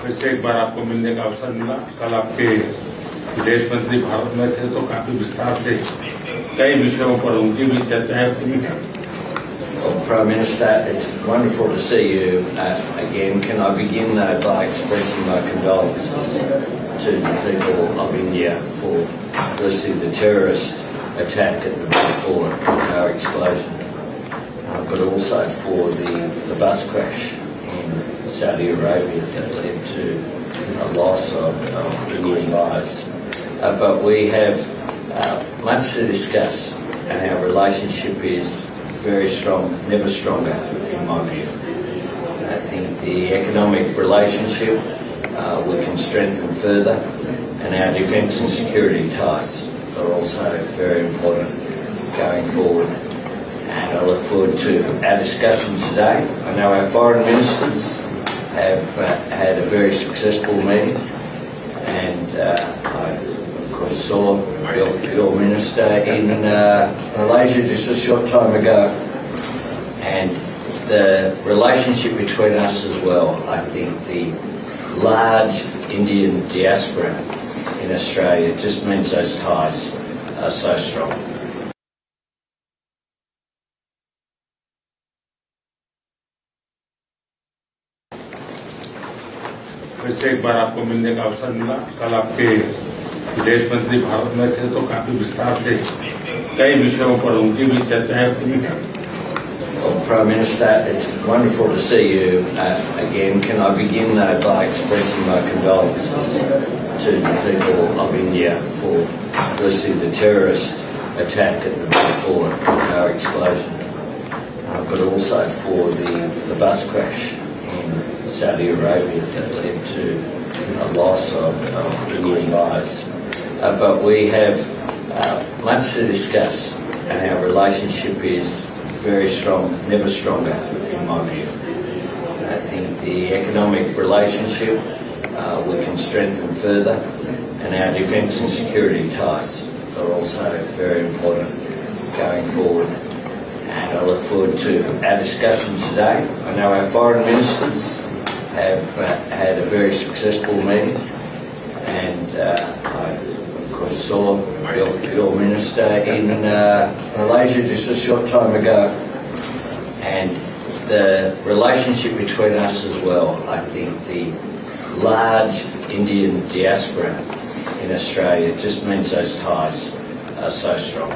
फिर से एक बार आपको मिलने का अवसर मिला। कल आपके विदेश मंत्री भारत में थे तो काफी विस्तार से कई विषयों पर उनकी भी चर्चाएं हुई हैं। Well, Prime Minister, it's wonderful to see you again. Can I begin by expressing my condolences to the people of India for firstly the terrorist attack at the Balfour Tower explosion, but also for the bus crash in Saudi Arabia that led to a loss of Indian lives. But we have much to discuss, and our relationship is very strong, never stronger in my view. I think the economic relationship we can strengthen further, and our defence and security ties are also very important going forward. And I look forward to our discussion today. I know our foreign ministers have had a very successful meeting, and I of course saw your minister in Malaysia just a short time ago, and the relationship between us as well. I think the large Indian diaspora in Australia just means those ties are so strong. फिर से एक बार आपको मिलने का अवसर मिला। कल आपके विदेश मंत्री भारत में थे तो काफी विस्तार से कई विषयों पर उनकी भी चर्चाएं हुई हैं। Well, Prime Minister, it's wonderful to see you again. Can I begin by expressing my condolences to the people of India for firstly the terrorist attack at the Balfour Tower explosion, but also for the bus crash in Saudi Arabia that led to a loss of Indian lives. But we have much to discuss, and our relationship is very strong, never stronger in my view. I think the economic relationship we can strengthen further, and our defence and security ties are also very important going forward. And I look forward to our discussion today. I know our foreign ministers have had a very successful meeting, and I of course saw your minister in Malaysia just a short time ago, and the relationship between us as well. I think the large Indian diaspora in Australia just means those ties are so strong.